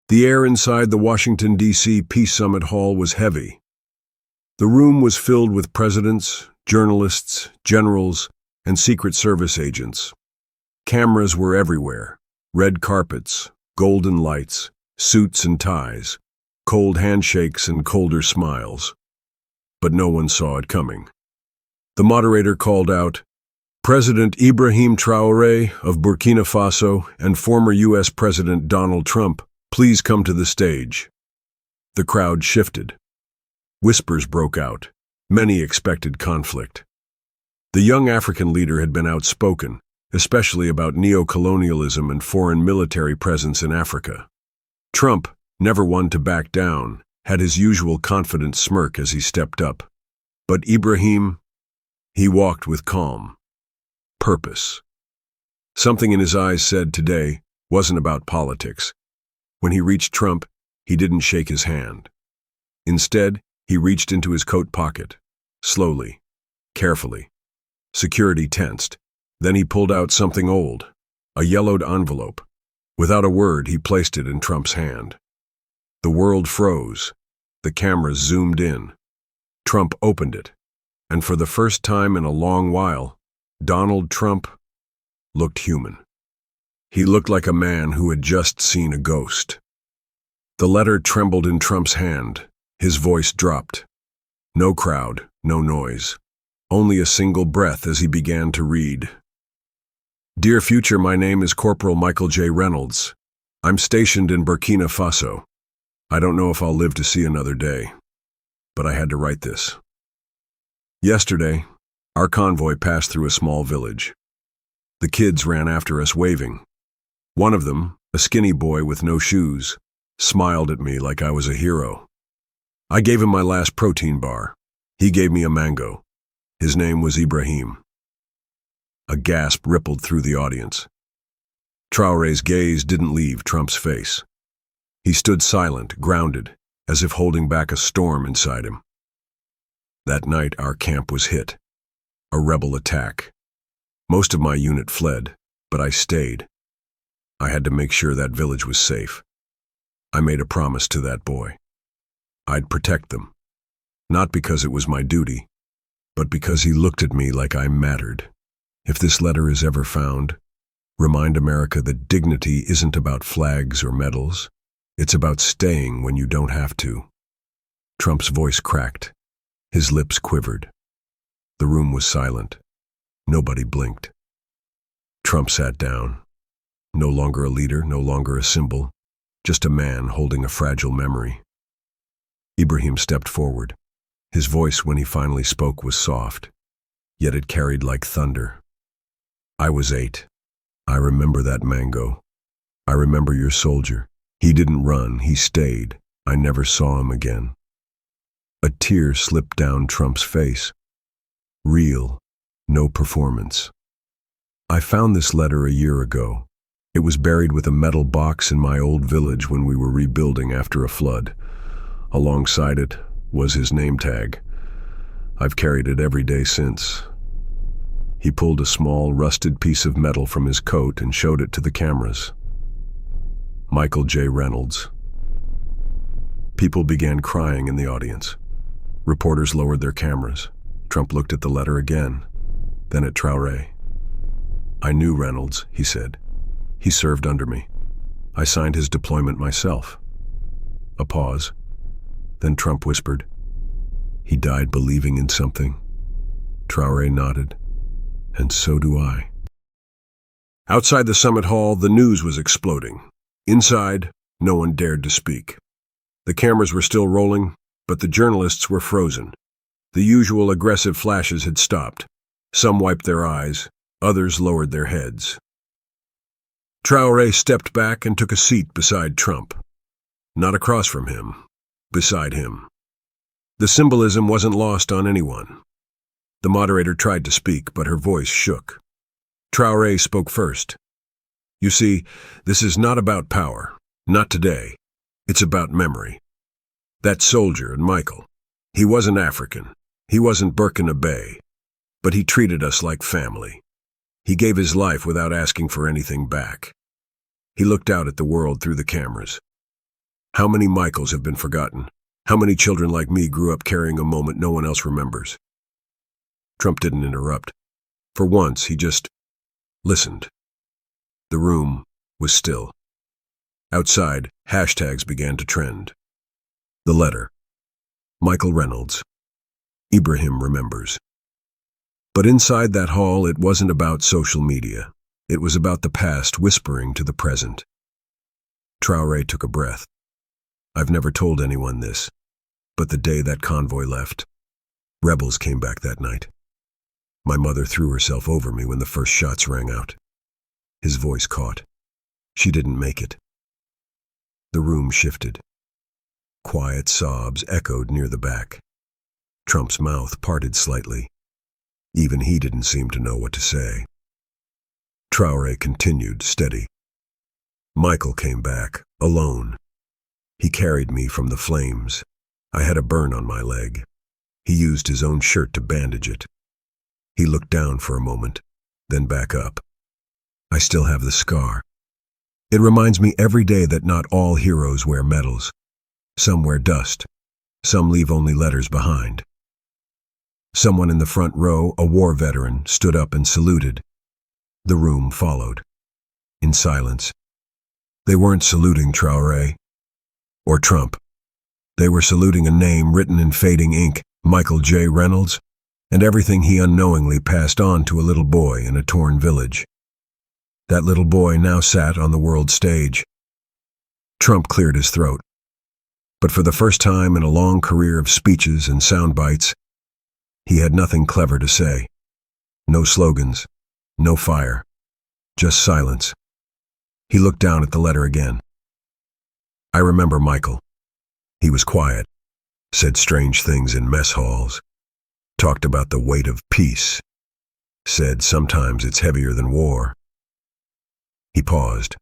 The air inside the Washington, D.C. Peace Summit Hall was heavy. The room was filled with presidents, journalists, generals, and Secret Service agents. Cameras were everywhere: red carpets, golden lights, suits and ties, cold handshakes and colder smiles. But no one saw it coming. The moderator called out, "President Ibrahim Traoré of Burkina Faso and former U.S. President Donald Trump, please come to the stage." The crowd shifted. Whispers broke out. Many expected conflict. The young African leader had been outspoken, especially about neo-colonialism and foreign military presence in Africa. Trump, never one to back down, had his usual confident smirk as he stepped up. But Ibrahim, he walked with calm, purpose. Something in his eyes said today wasn't about politics. When he reached Trump, he didn't shake his hand. Instead, he reached into his coat pocket, slowly, carefully. Security tensed. Then he pulled out something old, a yellowed envelope. Without a word, he placed it in Trump's hand. The world froze. The cameras zoomed in. Trump opened it, and for the first time in a long while, Donald Trump looked human. He looked like a man who had just seen a ghost. The letter trembled in Trump's hand. His voice dropped. No crowd, no noise. Only a single breath as he began to read. "Dear future, my name is Corporal Michael J. Reynolds. I'm stationed in Burkina Faso. I don't know if I'll live to see another day, but I had to write this. Yesterday, our convoy passed through a small village. The kids ran after us waving. One of them, a skinny boy with no shoes, smiled at me like I was a hero. I gave him my last protein bar. He gave me a mango. His name was Ibrahim." A gasp rippled through the audience. Traoré's gaze didn't leave Trump's face. He stood silent, grounded, as if holding back a storm inside him. That night, our camp was hit. A rebel attack. Most of my unit fled, but I stayed. I had to make sure that village was safe. I made a promise to that boy. I'd protect them. Not because it was my duty, but because he looked at me like I mattered. If this letter is ever found, remind America that dignity isn't about flags or medals. It's about staying when you don't have to. Trump's voice cracked. His lips quivered. The room was silent. Nobody blinked. Trump sat down. No longer a leader, no longer a symbol, just a man holding a fragile memory. Ibrahim stepped forward. His voice, when he finally spoke, was soft, yet it carried like thunder. "I was 8. I remember that mango. I remember your soldier. He didn't run, he stayed. I never saw him again." A tear slipped down Trump's face. Real, no performance. "I found this letter a year ago. It was buried with a metal box in my old village when we were rebuilding after a flood. Alongside it was his name tag. I've carried it every day since." He pulled a small, rusted piece of metal from his coat and showed it to the cameras. "Michael J. Reynolds." People began crying in the audience. Reporters lowered their cameras. Trump looked at the letter again, then at Traoré. "I knew Reynolds," he said. "He served under me. I signed his deployment myself." A pause. Then Trump whispered, "He died believing in something." Traoré nodded. "And so do I." Outside the summit hall, the news was exploding. Inside, no one dared to speak. The cameras were still rolling, but the journalists were frozen. The usual aggressive flashes had stopped. Some wiped their eyes, others lowered their heads. Traoré stepped back and took a seat beside Trump. Not across from him, beside him. The symbolism wasn't lost on anyone. The moderator tried to speak, but her voice shook. Traoré spoke first. "You see, this is not about power. Not today. It's about memory. That soldier and Michael, he wasn't African. He wasn't Burkina, but he treated us like family. He gave his life without asking for anything back." He looked out at the world through the cameras. How many Michaels have been forgotten? How many children like me grew up carrying a moment no one else remembers? Trump didn't interrupt. For once, he just listened. The room was still. Outside, hashtags began to trend. The letter. Michael Reynolds. Ibrahim remembers. But inside that hall, it wasn't about social media. It was about the past whispering to the present. Traoré took a breath. I've never told anyone this, but the day that convoy left, rebels came back that night. My mother threw herself over me when the first shots rang out. His voice caught. She didn't make it. The room shifted. Quiet sobs echoed near the back. Trump's mouth parted slightly. Even he didn't seem to know what to say. Traoré continued, steady. Michael came back, alone. He carried me from the flames. I had a burn on my leg. He used his own shirt to bandage it. He looked down for a moment, then back up. I still have the scar. It reminds me every day that not all heroes wear medals. Some wear dust. Some leave only letters behind. Someone in the front row, a war veteran, stood up and saluted. The room followed. In silence. They weren't saluting Traoré or Trump. They were saluting a name written in fading ink, Michael J. Reynolds, and everything he unknowingly passed on to a little boy in a torn village. That little boy now sat on the world stage. Trump cleared his throat. But for the first time in a long career of speeches and sound bites, he had nothing clever to say. No slogans, no fire, just silence. He looked down at the letter again. I remember Michael. He was quiet, said strange things in mess halls, talked about the weight of peace, said sometimes it's heavier than war. He paused.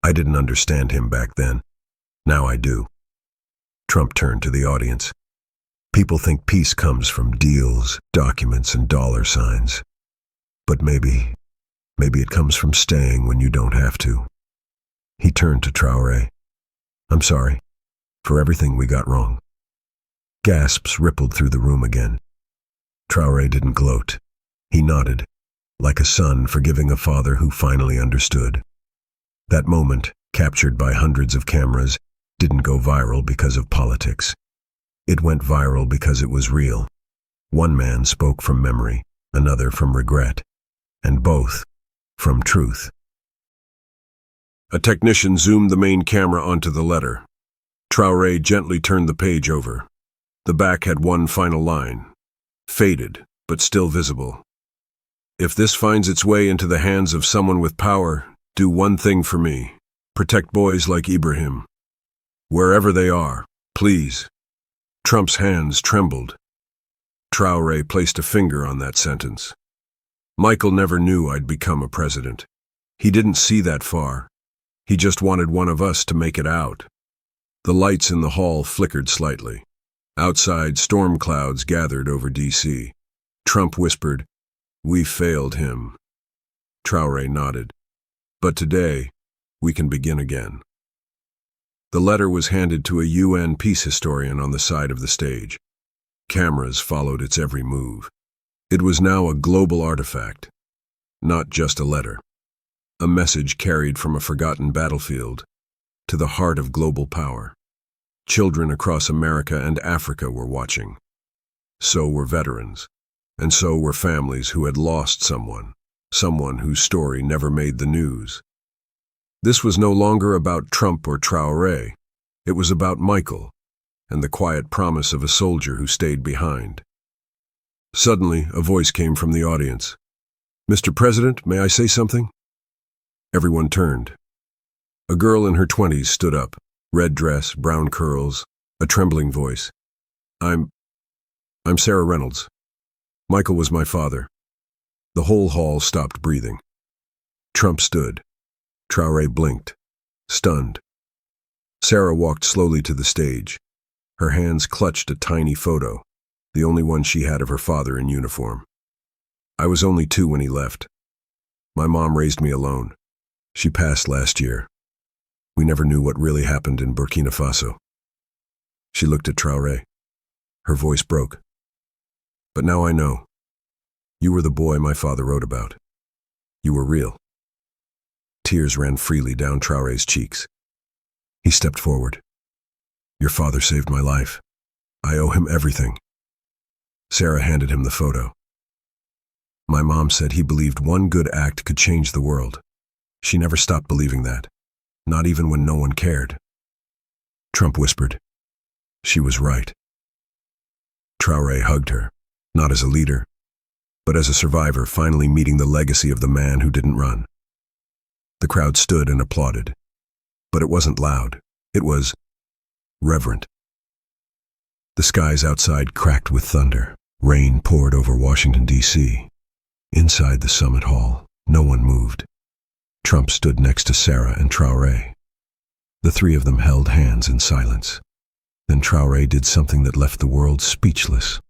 I didn't understand him back then. Now I do. Trump turned to the audience. People think peace comes from deals, documents, and dollar signs. But maybe it comes from staying when you don't have to. He turned to Traoré. I'm sorry for everything we got wrong. Gasps rippled through the room again. Traoré didn't gloat. He nodded, like a son forgiving a father who finally understood. That moment, captured by hundreds of cameras, didn't go viral because of politics. It went viral because it was real. One man spoke from memory, another from regret, and both from truth. A technician zoomed the main camera onto the letter. Traoré gently turned the page over. The back had one final line, faded, but still visible. If this finds its way into the hands of someone with power, do one thing for me. Protect boys like Ibrahim. Wherever they are, please. Trump's hands trembled. Traoré placed a finger on that sentence. Michael never knew I'd become a president. He didn't see that far. He just wanted one of us to make it out. The lights in the hall flickered slightly. Outside, storm clouds gathered over D.C. Trump whispered, "We failed him." Traoré nodded. But today, we can begin again. The letter was handed to a UN peace historian on the side of the stage. Cameras followed its every move. It was now a global artifact, not just a letter. A message carried from a forgotten battlefield to the heart of global power. Children across America and Africa were watching. So were veterans, and so were families who had lost someone whose story never made the news. This was no longer about Trump or Traoré. It was about Michael and the quiet promise of a soldier who stayed behind. Suddenly, a voice came from the audience. "Mr. President, may I say something?" Everyone turned. A girl in her 20s stood up, red dress, brown curls, a trembling voice. I'm Sarah Reynolds. Michael was my father." The whole hall stopped breathing. Trump stood. Traoré blinked, stunned. Sarah walked slowly to the stage. Her hands clutched a tiny photo, the only one she had of her father in uniform. "I was only 2 when he left. My mom raised me alone. She passed last year." We never knew what really happened in Burkina Faso. She looked at Traoré. Her voice broke. But now I know. You were the boy my father wrote about. You were real. Tears ran freely down Traoré's cheeks. He stepped forward. Your father saved my life. I owe him everything. Sarah handed him the photo. My mom said he believed one good act could change the world. She never stopped believing that, not even when no one cared. Trump whispered. She was right. Traoré hugged her, not as a leader, but as a survivor finally meeting the legacy of the man who didn't run. The crowd stood and applauded, but it wasn't loud. It was reverent. The skies outside cracked with thunder. Rain poured over Washington, D.C. Inside the summit hall, no one moved. Trump stood next to Sarah and Traoré. The three of them held hands in silence. Then Traoré did something that left the world speechless.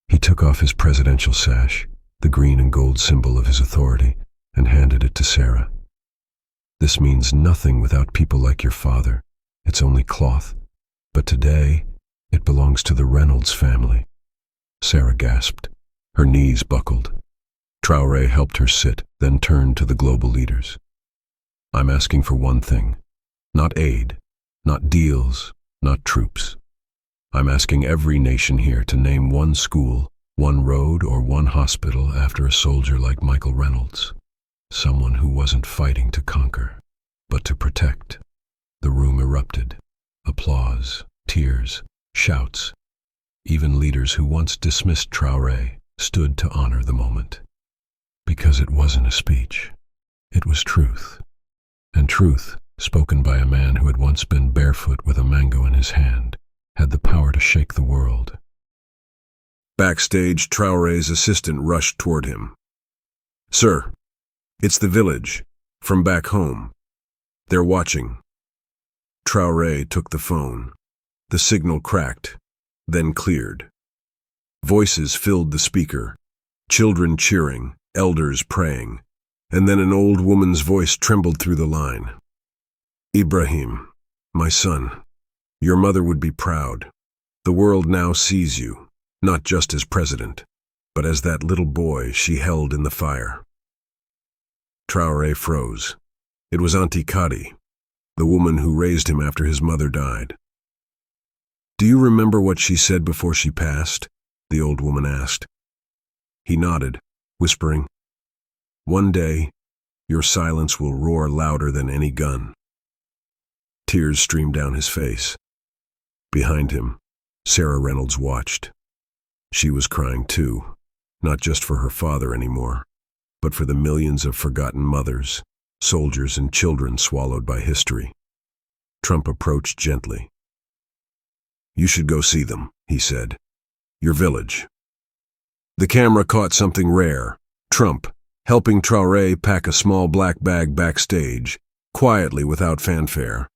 He took off his presidential sash, the green and gold symbol of his authority, and handed it to Sarah. This means nothing without people like your father. It's only cloth. But today, it belongs to the Reynolds family. Sarah gasped. Her knees buckled. Traoré helped her sit, then turned to the global leaders. I'm asking for one thing. Not aid, not deals, not troops. I'm asking every nation here to name one school, one road, or one hospital after a soldier like Michael Reynolds. Someone who wasn't fighting to conquer, but to protect. The room erupted. Applause, tears, shouts. Even leaders who once dismissed Traoré stood to honor the moment. Because it wasn't a speech. It was truth. And truth, spoken by a man who had once been barefoot with a mango in his hand, had the power to shake the world. Backstage, Traoré's assistant rushed toward him. Sir, it's the village, from back home. They're watching. Traoré took the phone. The signal cracked, then cleared. Voices filled the speaker, children cheering, elders praying, and then an old woman's voice trembled through the line. Ibrahim, my son, your mother would be proud. The world now sees you, not just as president, but as that little boy she held in the fire. Traoré froze. It was Auntie Kadi, the woman who raised him after his mother died. Do you remember what she said before she passed? The old woman asked. He nodded, whispering, one day, your silence will roar louder than any gun. Tears streamed down his face. Behind him, Sarah Reynolds watched. She was crying too, not just for her father anymore, but for the millions of forgotten mothers, soldiers, and children swallowed by history. Trump approached gently. You should go see them, he said. Your village. The camera caught something rare. Trump, helping Traoré pack a small black bag backstage, quietly without fanfare.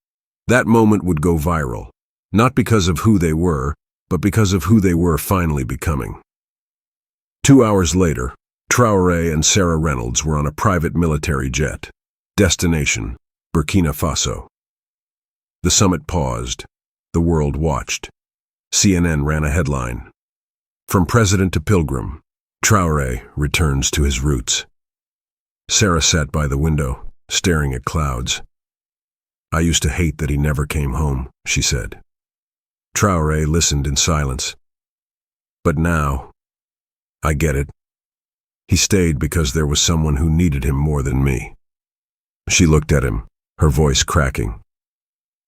That moment would go viral, not because of who they were, but because of who they were finally becoming. 2 hours later, Traoré and Sarah Reynolds were on a private military jet. Destination, Burkina Faso. The summit paused. The world watched. CNN ran a headline. From president to pilgrim, Traoré returns to his roots. Sarah sat by the window, staring at clouds. I used to hate that he never came home, she said. Traoré listened in silence. But now, I get it. He stayed because there was someone who needed him more than me. She looked at him, her voice cracking.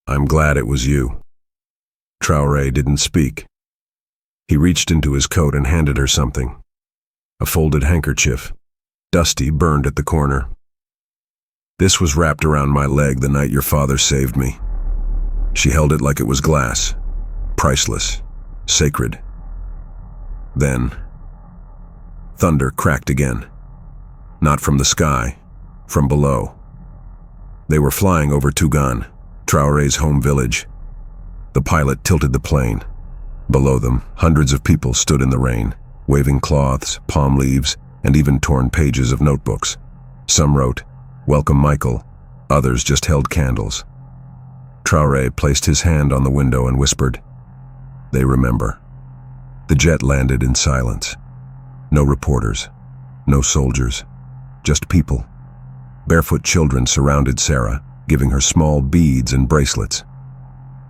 I'm glad it was you. Traoré didn't speak. He reached into his coat and handed her something. A folded handkerchief, dusty, burned at the corner. This was wrapped around my leg the night your father saved me. She held it like it was glass, priceless, sacred. Then, thunder cracked again. Not from the sky, from below. They were flying over Tougan, Traoré's home village. The pilot tilted the plane. Below them, hundreds of people stood in the rain, waving cloths, palm leaves, and even torn pages of notebooks. Some wrote, "Welcome, Michael." Others just held candles. Traoré placed his hand on the window and whispered, "They remember." The jet landed in silence. No reporters, no soldiers, just people. Barefoot children surrounded Sarah, giving her small beads and bracelets.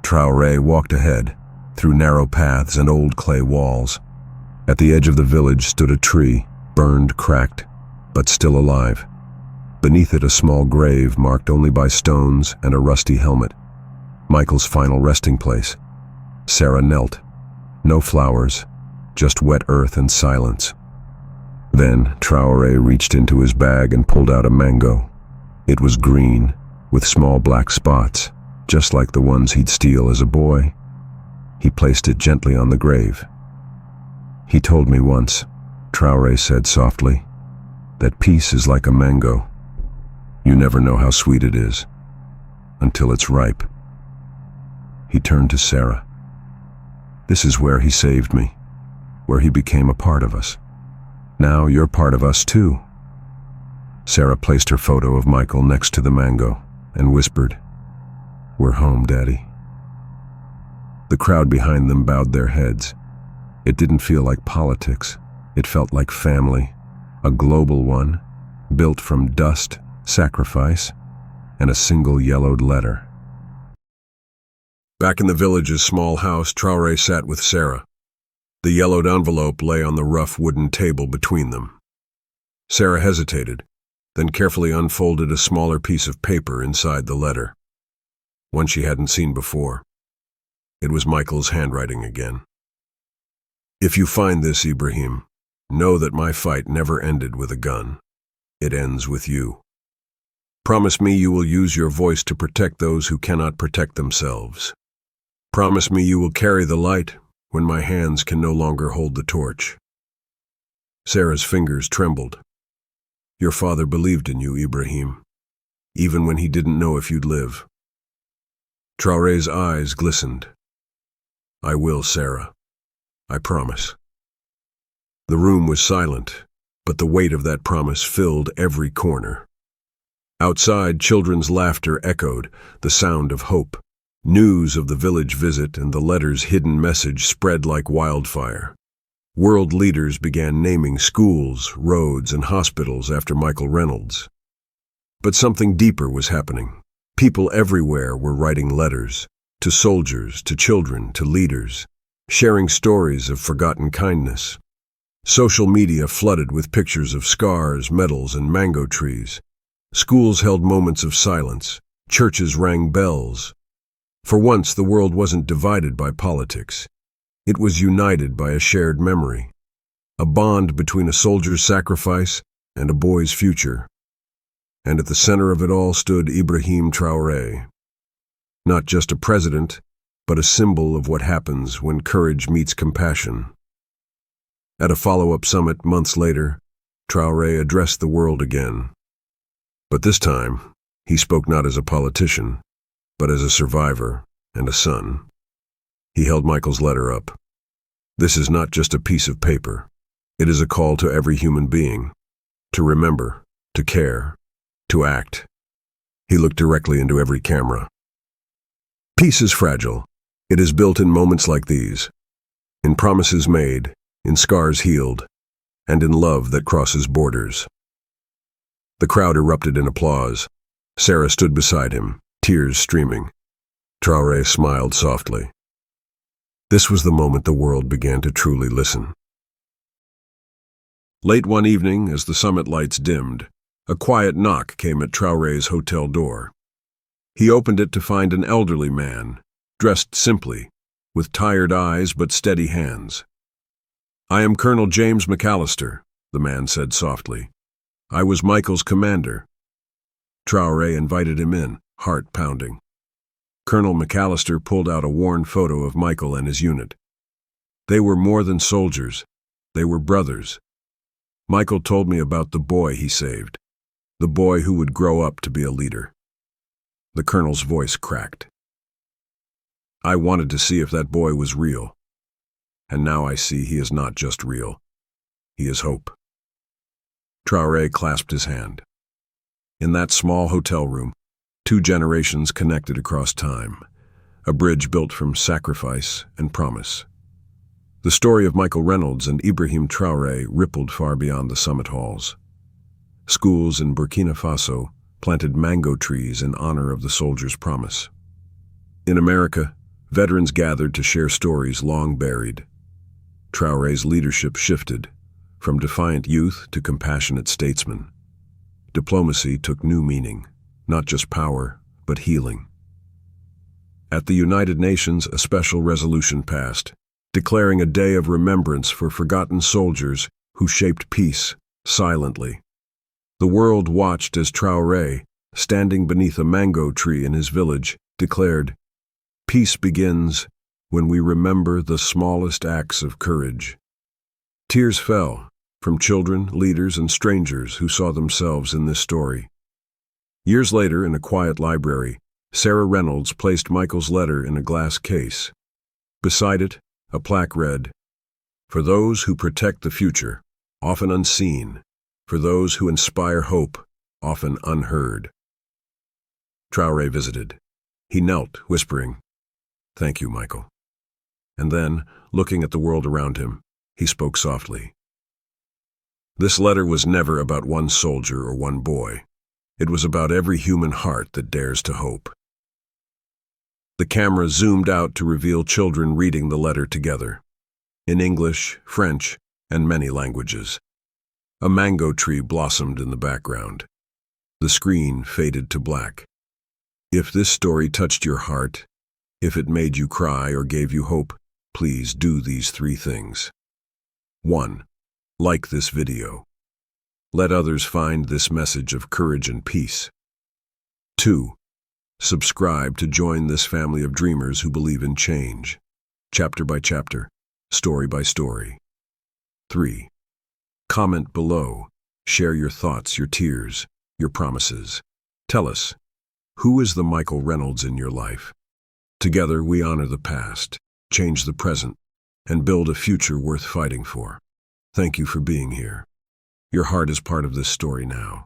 Traoré walked ahead, through narrow paths and old clay walls. At the edge of the village stood a tree, burned, cracked, but still alive. Beneath it a small grave marked only by stones and a rusty helmet. Michael's final resting place. Sarah knelt. No flowers, just wet earth and silence. Then Traoré reached into his bag and pulled out a mango. It was green, with small black spots, just like the ones he'd steal as a boy. He placed it gently on the grave. "He told me once," Traoré said softly, "that peace is like a mango. You never know how sweet it is, until it's ripe." He turned to Sarah. "This is where he saved me, where he became a part of us. Now you're part of us too." Sarah placed her photo of Michael next to the mango and whispered, "We're home, Daddy." The crowd behind them bowed their heads. It didn't feel like politics. It felt like family, a global one, built from dust, sacrifice, and a single yellowed letter. Back in the village's small house, Traoré sat with Sarah. The yellowed envelope lay on the rough wooden table between them. Sarah hesitated, then carefully unfolded a smaller piece of paper inside the letter, one she hadn't seen before. It was Michael's handwriting again. "If you find this, Ibrahim, know that my fight never ended with a gun. It ends with you. Promise me you will use your voice to protect those who cannot protect themselves. Promise me you will carry the light when my hands can no longer hold the torch." Sarah's fingers trembled. "Your father believed in you, Ibrahim, even when he didn't know if you'd live." Traoré's eyes glistened. "I will, Sarah. I promise." The room was silent, but the weight of that promise filled every corner. Outside, children's laughter echoed, the sound of hope. News of the village visit and the letter's hidden message spread like wildfire. World leaders began naming schools, roads, and hospitals after Michael Reynolds. But something deeper was happening. People everywhere were writing letters, to soldiers, to children, to leaders, sharing stories of forgotten kindness. Social media flooded with pictures of scars, medals, and mango trees. Schools held moments of silence. Churches rang bells. For once, the world wasn't divided by politics. It was united by a shared memory, a bond between a soldier's sacrifice and a boy's future. And at the center of it all stood Ibrahim Traoré. Not just a president, but a symbol of what happens when courage meets compassion. At a follow-up summit months later, Traoré addressed the world again. But this time, he spoke not as a politician, but as a survivor and a son. He held Michael's letter up. "This is not just a piece of paper. It is a call to every human being, to remember, to care, to act." He looked directly into every camera. "Peace is fragile. It is built in moments like these, in promises made, in scars healed, and in love that crosses borders." The crowd erupted in applause. Sarah stood beside him, tears streaming. Traoré smiled softly. This was the moment the world began to truly listen. Late one evening, as the summit lights dimmed, a quiet knock came at Traoré's hotel door. He opened it to find an elderly man, dressed simply, with tired eyes but steady hands. "I am Colonel James McAllister," the man said softly. "I was Michael's commander." Traoré invited him in, heart pounding. Colonel McAllister pulled out a worn photo of Michael and his unit. They were more than soldiers. They were brothers. Michael told me about the boy he saved, the boy who would grow up to be a leader. The colonel's voice cracked. "I wanted to see if that boy was real. And now I see he is not just real. He is hope." Traoré clasped his hand. In that small hotel room, Two generations connected across time, a bridge built from sacrifice and promise. The story of Michael Reynolds and Ibrahim Traoré rippled far beyond the summit halls. Schools in Burkina Faso planted mango trees in honor of the soldiers' promise. In America, veterans gathered to share stories long buried. Traoré's leadership shifted, from defiant youth to compassionate statesman. Diplomacy took new meaning, not just power, but healing. At the United Nations, a special resolution passed, declaring a day of remembrance for forgotten soldiers who shaped peace silently. The world watched as Traoré, standing beneath a mango tree in his village, declared, "Peace begins when we remember the smallest acts of courage." Tears fell from children, leaders, and strangers who saw themselves in this story. Years later, in a quiet library, Sarah Reynolds placed Michael's letter in a glass case. Beside it, a plaque read, "For those who protect the future, often unseen, for those who inspire hope, often unheard." Traoré visited. He knelt, whispering, "Thank you, Michael." And then, looking at the world around him, he spoke softly. This letter was never about one soldier or one boy. It was about every human heart that dares to hope. The camera zoomed out to reveal children reading the letter together, in English, French, and many languages. A mango tree blossomed in the background. The screen faded to black. If this story touched your heart, if it made you cry or gave you hope, please do these 3 things. 1. Like this video. Let others find this message of courage and peace. 2. Subscribe to join this family of dreamers who believe in change, chapter by chapter, story by story. 3. Comment below. Share your thoughts, your tears, your promises. Tell us, who is the Michael Reynolds in your life? Together we honor the past, change the present, and build a future worth fighting for. Thank you for being here. Your heart is part of this story now.